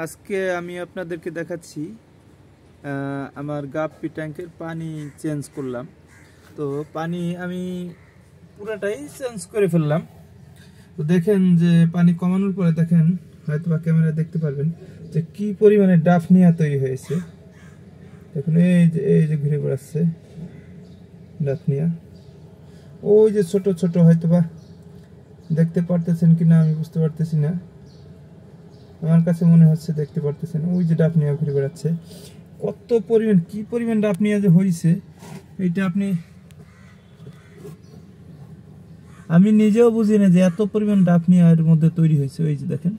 আজকে আমি আপনাদেরকে দেখাচ্ছি আমার গাপ্পি ট্যাঙ্কের পানি চেঞ্জ করলাম। তো পানি আমি পুরাটাই চেঞ্জ করে ফেললাম। তো দেখেন যে পানি কমানোর পরে দেখেন হয়তো বা ক্যামেরা দেখতে পারবেন যে কি পরিমাণে ডাফনিয়া তৈরি হয়েছে। দেখুন এই যে ঘুরে বেড়াচ্ছে ডাফনিয়া। ওই যে ছোট ছোট হয়তো বা দেখতে পারতেছেন কিনা আমি বুঝতে পারতেছি না, আমার কাছে মনে হচ্ছে দেখতে পারতেছেন। ওই যে ডাফনিয়া ঘুরে বেড়াচ্ছে। কত পরিমাণ কি পরিমাণ ডাফনিয়া যে হয়েছে এইটা আমি নিজেও বুঝি না যে এত পরিমাণ ডাফনিয়া এর মধ্যে তৈরি হয়েছে। ওই যে দেখেন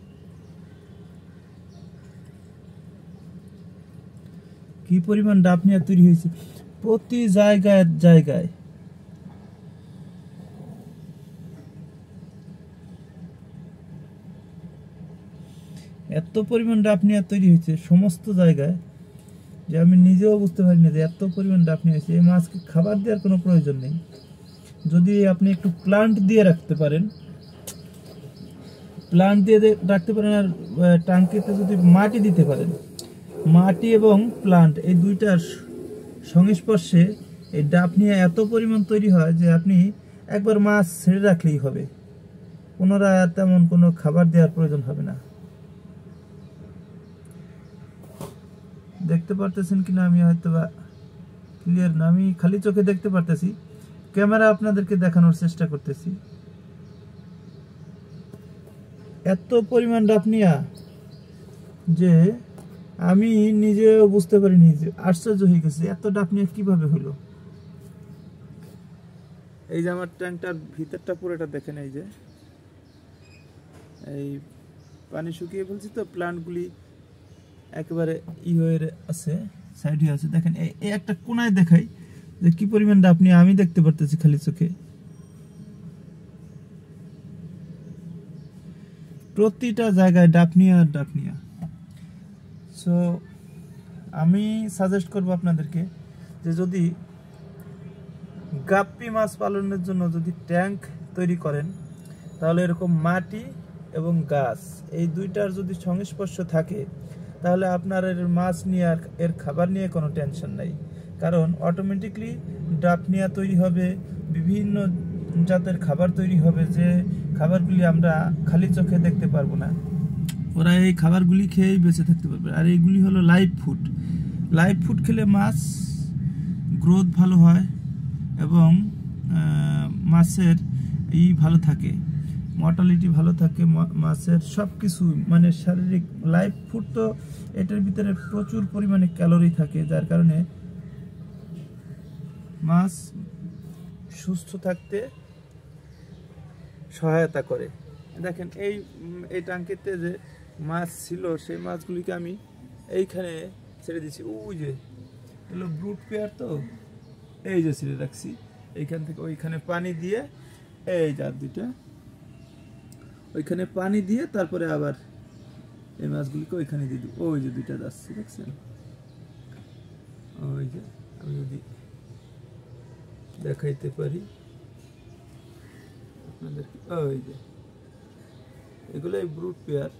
কি পরিমাণ ডাফনিয়া তৈরি হয়েছে প্রতি জায়গায় জায়গায়। এত পরিমাণ ডাফনিয়া তৈরি হয়েছে সমস্ত জায়গায় যে আমি নিজেও বুঝতে পারি না যে এত পরিমাণ ডাফনিয়া হয়েছে। এই মাছকে খাবার দেওয়ার কোনো প্রয়োজন নেই, যদি আপনি একটু প্লান্ট দিয়ে রাখতে পারেন, আর ট্যাঙ্কিতে যদি মাটি দিতে পারেন, মাটি এবং প্লান্ট এই দুইটার সংস্পর্শে এই ডাফনিয়া এত পরিমাণ তৈরি হয় যে আপনি একবার মাছ ছেড়ে রাখলেই হবে, পুনরায় তেমন কোনো খাবার দেওয়ার প্রয়োজন হবে না। দেখতে পারতেছেন কিনা আমি হয়তো বা ক্লিয়ার না, আমি খালি চোখে দেখতে পারতেছি, ক্যামেরা আপনাদেরকে দেখানোর চেষ্টা করতেছি। এত পরিমাণ ডাফনিয়া যে আমি নিজেও বুঝতে পারিনি, যে আশ্চর্য হয়ে গেছে এত ডাফনিয়া কিভাবে হলো। এই যে আমার ট্যাঙ্কটার ভিতরটা পুরোটা দেখেন, এই যে এই পানি শুকিয়ে ফেলছি তো প্লান্টগুলি একেবারে হয়ে আছে, সাইড হয়ে আছে। দেখেন এই একটা কোনায় দেখাই যে কি পরিমাণ ডাফনিয়া আমি দেখতে পারতেছি খালি চোখে। প্রতিটা জায়গায় ডাফনিয়া আর ডাফনিয়া। সো আমি সাজেস্ট করব আপনাদেরকে যে যদি গাপ্পি মাছ পালনের জন্য যদি ট্যাঙ্ক তৈরি করেন, তাহলে এরকম মাটি এবং গাছ এই দুইটার যদি সংস্পর্শ থাকে, তাহলে আপনার এর মাছ নিয়ে আর এর খাবার নিয়ে কোনো টেনশন নাই। কারণ অটোমেটিকলি ডাফনিয়া তৈরি হবে, বিভিন্ন জাতের খাবার তৈরি হবে, যে খাবারগুলি আমরা খালি চোখে দেখতে পারবো না। ওরা এই খাবারগুলি খেয়েই বেঁচে থাকতে পারবে। আর এইগুলি হলো লাইভ ফুড। লাইভ ফুড খেলে মাছ গ্রোথ ভালো হয় এবং মাছের ভালো থাকে, মর্টালিটি ভালো থাকে, মাছের সব কিছু মানে শারীরিক। লাইভ ফুড তো এটার ভিতরে প্রচুর পরিমাণে ক্যালোরি থাকে, যার কারণে মাছ সুস্থ থাকতে সহায়তা করে। দেখেন এই ট্যাঙ্কিতে যে মাছ ছিল সেই মাছগুলিকে আমি এইখানে ছেড়ে দিচ্ছি। ওই যে এগুলো ব্রুট পেয়ার, তো এই যে ছেড়ে রাখছি এইখান থেকে ওইখানে পানি দিয়ে, এই যে দুইটা ওইখানে পানি দিয়ে তারপরে আবার এই মাছগুলিকে ওইখানে দিয়ে দিই। ওই যে দুইটা যাচ্ছে দেখছেন, ওই যে আমি যদি দেখাইতে পারি আপনাদেরকে, ওই যে এগুলোই ব্রুট পেয়ার।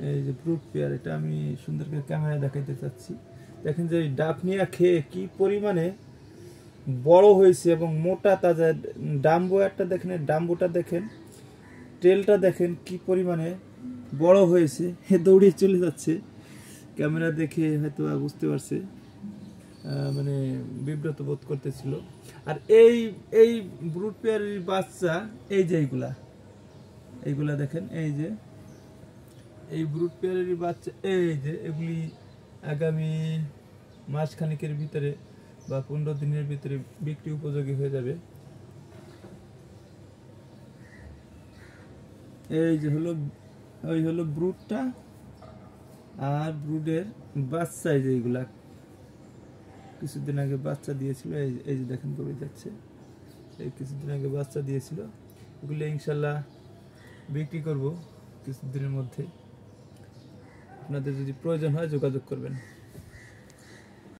এই যে ব্রুট পেয়ার, এটা আমি সুন্দর করে ক্যামেরায় দেখাইতে চাচ্ছি। দেখেন যে ডাফনিয়া খেয়ে কি পরিমাণে বড় হয়েছে এবং মোটা তাজা। ডাম্বো একটা দেখেন, ডাম্বোটা দেখেন, টেলটা দেখেন কি পরিমাণে বড় হয়েছে। দৌড়িয়ে চলে যাচ্ছে, ক্যামেরা দেখে হয়তো বুঝতে পারছে, মানে বিব্রত বোধ করতেছিল। আর এই ব্রুট পেয়ারের বাচ্চা, এই যে এইগুলা দেখেন, এই ব্রুট পেয়ারের বাচ্চা, এই যে এগুলি আগামী মাসখানেকের ভিতরে বা 15 দিনের ভিতরে বিক্রি উপযোগী হয়ে যাবে। এই যে হলো ব্রুটটা, আর ব্রুডের বাচ্চা। এই যে এইগুলা কিছুদিন আগে বাচ্চা দিয়েছিল, এই যে দেখেন কবে যাচ্ছে, এই কিছুদিন আগে বাচ্চা দিয়েছিল। এগুলো ইনশাল্লাহ বিক্রি করব কিছুদিনের মধ্যে। আপনাদের যদি প্রয়োজন হয় যোগাযোগ করবেন।